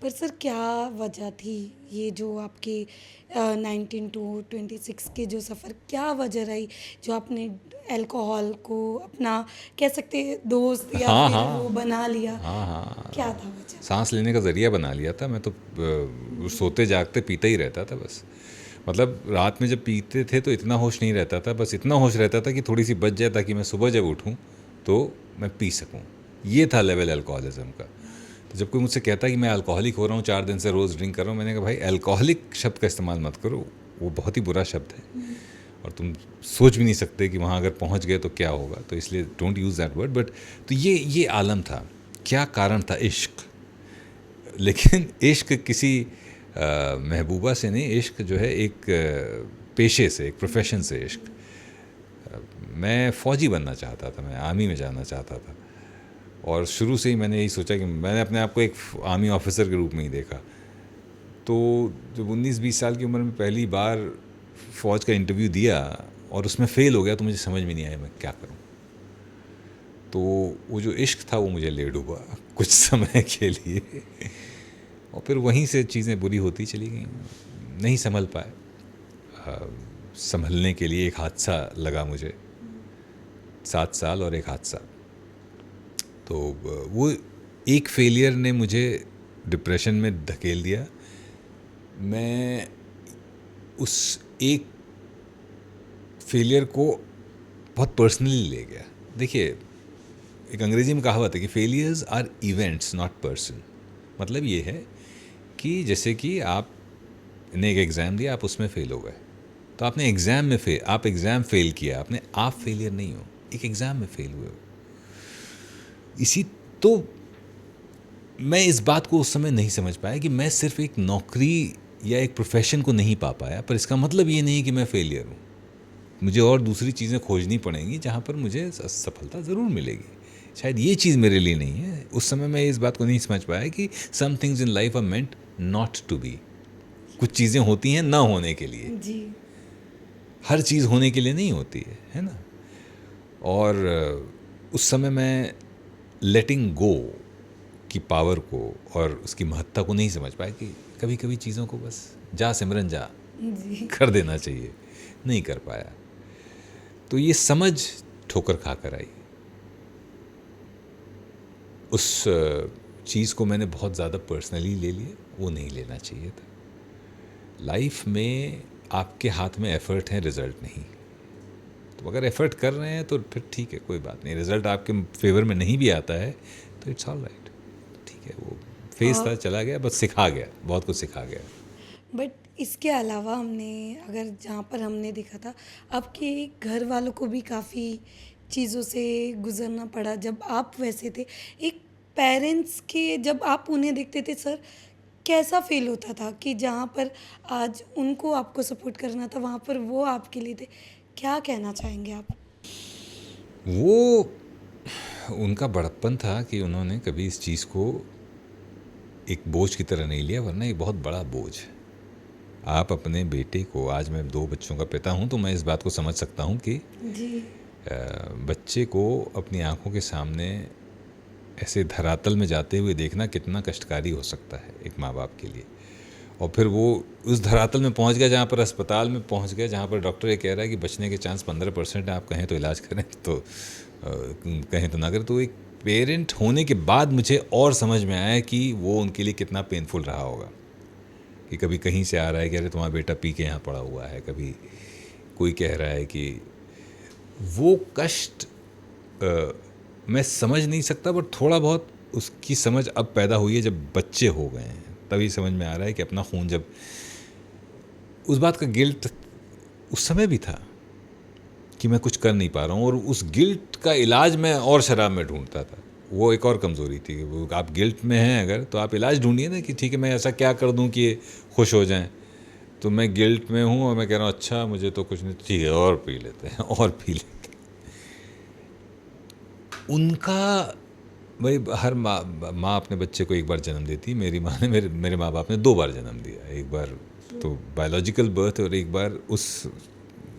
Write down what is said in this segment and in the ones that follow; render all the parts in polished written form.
पर सर क्या वजह थी ये जो आपके 19 टू 26 के जो सफ़र, क्या वजह रही जो आपने अल्कोहल को अपना कह सकते हैं दोस्त या हाँ फिर वो हाँ बना लिया? हाँ हाँ, क्या था वजह? सांस लेने का ज़रिया बना लिया था मैं तो। सोते जागते पीता ही रहता था बस। मतलब रात में जब पीते थे तो इतना होश नहीं रहता था, बस इतना होश रहता था कि थोड़ी सी बच जाए ताकि मैं सुबह जब उठूं तो मैं पी सकूं। ये था लेवल अल्कोहलिज्म का। तो जब कोई मुझसे कहता है कि मैं अल्कोहलिक हो रहा हूँ, 4 दिन से रोज़ ड्रिंक कर रहा हूँ, मैंने कहा भाई अल्कोहलिक शब्द का इस्तेमाल मत करो, वो बहुत ही बुरा शब्द है और तुम सोच भी नहीं सकते कि वहाँ अगर पहुँच गए तो क्या होगा, तो इसलिए don't use that word. But तो ये आलम था। क्या कारण था? इश्क। लेकिन इश्क किसी महबूबा से नहीं, इश्क जो है एक पेशे से, एक प्रोफेशन से इश्क। मैं फ़ौजी बनना चाहता था, मैं आर्मी में जाना चाहता था और शुरू से ही मैंने यही सोचा कि मैंने अपने आप को एक आर्मी ऑफिसर के रूप में ही देखा। तो जब 19-20 साल की उम्र में पहली बार फ़ौज का इंटरव्यू दिया और उसमें फ़ेल हो गया तो मुझे समझ में नहीं आया मैं क्या करूं। तो वो जो इश्क था वो मुझे ले डूबा कुछ समय के लिए और फिर वहीं से चीज़ें बुरी होती चली गई, नहीं संभल पाए। संभलने के लिए एक हादसा लगा मुझे, 7 साल और एक हादसा। तो वो एक फेलियर ने मुझे डिप्रेशन में धकेल दिया। मैं उस एक फेलियर को बहुत पर्सनली ले गया। देखिए, एक अंग्रेजी में कहावत है कि failures are events not person. मतलब ये है कि जैसे कि आपने एक एग्ज़ाम दिया, आप उसमें फ़ेल हो गए, तो आपने एग्ज़ाम में आप एग्ज़ाम फ़ेल किया, आप फेलियर नहीं हो, एक एग्ज़ाम में फ़ेल हुए हो। इसी तो मैं इस बात को उस समय नहीं समझ पाया कि मैं सिर्फ एक नौकरी या एक प्रोफेशन को नहीं पा पाया, पर इसका मतलब ये नहीं कि मैं फेलियर हूँ। मुझे और दूसरी चीज़ें खोजनी पड़ेंगी जहाँ पर मुझे सफलता ज़रूर मिलेगी। शायद ये चीज़ मेरे लिए नहीं है। उस समय मैं इस बात को नहीं समझ पाया कि some things in life are meant not to be. कुछ चीज़ें होती हैं ना होने के लिए, जी। हर चीज़ होने के लिए नहीं होती है ना। और उस समय मैं लेटिंग गो की पावर को और उसकी महत्ता को नहीं समझ पाया कि कभी कभी चीज़ों को बस जा सिमरन जा जी। कर देना चाहिए, नहीं कर पाया। तो ये समझ ठोकर खा कर आई। उस चीज़ को मैंने बहुत ज़्यादा पर्सनली ले लिया, वो नहीं लेना चाहिए था। लाइफ में आपके हाथ में एफ़र्ट है, रिज़ल्ट नहीं। तो अगर एफ़र्ट कर रहे हैं तो फिर ठीक है, कोई बात नहीं। रिज़ल्ट आपके फेवर में नहीं भी आता है तो इट्स ऑल राइट, ठीक है। वो फेस था, चला गया, बस सिखा गया, बहुत कुछ सिखा गया। बट इसके अलावा हमने अगर जहाँ पर हमने देखा था आपके घर वालों को भी काफ़ी चीज़ों से गुजरना पड़ा जब आप वैसे थे। एक पेरेंट्स के जब आप उन्हें देखते थे सर, कैसा फील होता था कि जहाँ पर आज उनको आपको सपोर्ट करना था वहाँ पर वो आपके लिए थे? क्या कहना चाहेंगे आप? वो उनका बड़प्पन था कि उन्होंने कभी इस चीज़ को एक बोझ की तरह नहीं लिया, वरना ये बहुत बड़ा बोझ है। आप अपने बेटे को, आज मैं 2 बच्चों का पिता हूँ तो मैं इस बात को समझ सकता हूँ कि जी। बच्चे को अपनी आंखों के सामने ऐसे धरातल में जाते हुए देखना कितना कष्टकारी हो सकता है एक माँ बाप के लिए। और फिर वो उस धरातल में पहुंच गया जहाँ पर अस्पताल में पहुंच गया, जहाँ पर डॉक्टर ये कह रहा है कि बचने के चांस 15% है, आप कहें तो इलाज करें तो कहें तो ना करें। तो एक पेरेंट होने के बाद मुझे और समझ में आया कि वो उनके लिए कितना पेनफुल रहा होगा। कि कभी कहीं से आ रहा है कि अरे तुम्हारा बेटा पी के यहाँ पड़ा हुआ है, कभी कोई कह रहा है कि वो कष्ट मैं समझ नहीं सकता, बट थोड़ा बहुत उसकी समझ अब पैदा हुई है जब बच्चे हो गए हैं, तभी समझ में आ रहा है कि अपना खून जब, उस बात का गिल्ट उस समय भी था कि मैं कुछ कर नहीं पा रहा हूँ, और उस गिल्ट का इलाज मैं और शराब में ढूंढता था। वो एक और कमज़ोरी थी। वो आप गिल्ट में हैं अगर, तो आप इलाज ढूंढिए ना कि ठीक है मैं ऐसा क्या कर दूं कि ये खुश हो जाएं। तो मैं गिल्ट में हूँ और मैं कह रहा हूँ अच्छा मुझे तो कुछ नहीं, ठीक है और पी लेते हैं और पी लेते हैं। उनका भाई, हर माँ अपने बच्चे को एक बार जन्म देती। मेरी माँ ने मेरे माँ बाप ने 2 बार जन्म दिया। एक बार तो बायोलॉजिकल बर्थ और एक बार उस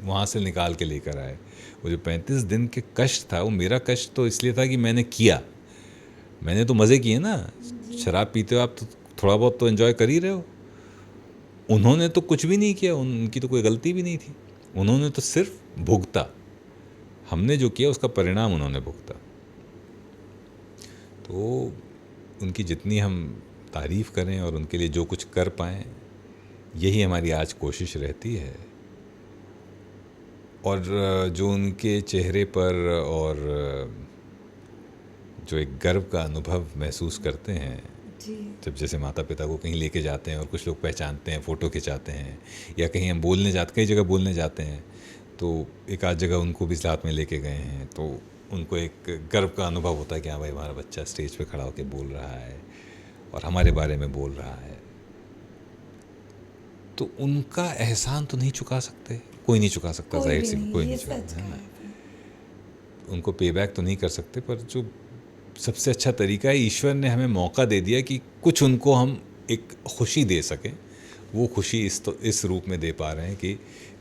वहाँ से निकाल के लेकर आए। वो जो 35 दिन के कष्ट था, वो मेरा कष्ट तो इसलिए था कि मैंने किया, मैंने तो मज़े किए ना। शराब पीते हो आप थोड़ा बहुत तो एंजॉय कर ही रहे हो। उन्होंने तो कुछ भी नहीं किया, उनकी तो कोई गलती भी नहीं थी, उन्होंने तो सिर्फ भुगता। हमने जो किया उसका परिणाम उन्होंने भुगता। तो उनकी जितनी हम तारीफ़ करें और उनके लिए जो कुछ कर पाएँ, यही हमारी आज कोशिश रहती है। और जो उनके चेहरे पर और जो एक गर्व का अनुभव महसूस करते हैं जी। जब जैसे माता पिता को कहीं लेके जाते हैं और कुछ लोग पहचानते हैं, फ़ोटो खिंचाते हैं, या कहीं हम बोलने जाते, कई जगह बोलने जाते हैं तो एक आध जगह उनको भी साथ में लेके गए हैं, तो उनको एक गर्व का अनुभव होता है कि हाँ भाई हमारा बच्चा स्टेज पे खड़ा होकर बोल रहा है और हमारे बारे में बोल रहा है। तो उनका एहसान तो नहीं चुका सकते, कोई नहीं चुका सकता, कोई जाहिर भी सी नहीं, कोई ये नहीं चुका, सच है कहा ना। आपने। उनको पे बैक तो नहीं कर सकते, पर जो सबसे अच्छा तरीका है, ईश्वर ने हमें मौका दे दिया कि कुछ उनको हम एक खुशी दे सकें। वो खुशी इस रूप में दे पा रहे हैं कि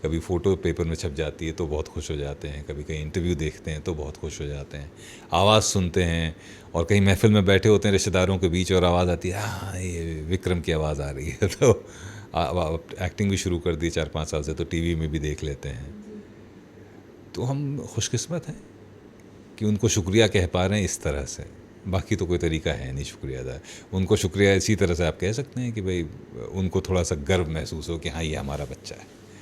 कभी फ़ोटो पेपर में छप जाती है तो बहुत खुश हो जाते हैं, कभी कहीं इंटरव्यू देखते हैं तो बहुत खुश हो जाते हैं, आवाज़ सुनते हैं, और कहीं महफिल में बैठे होते हैं रिश्तेदारों के बीच और आवाज़ आती है, हाँ ये विक्रम की आवाज़ आ रही है, तो एक्टिंग भी शुरू कर दी 4-5 साल से, तो टीवी में भी देख लेते हैं। तो हम खुशकिस्मत हैं कि उनको शुक्रिया कह पा रहे हैं इस तरह से। बाकी तो कोई तरीका है नहीं शुक्रिया अदा। उनको शुक्रिया इसी तरह से आप कह सकते हैं कि भाई उनको थोड़ा सा गर्व महसूस हो कि हाँ ये हमारा बच्चा है।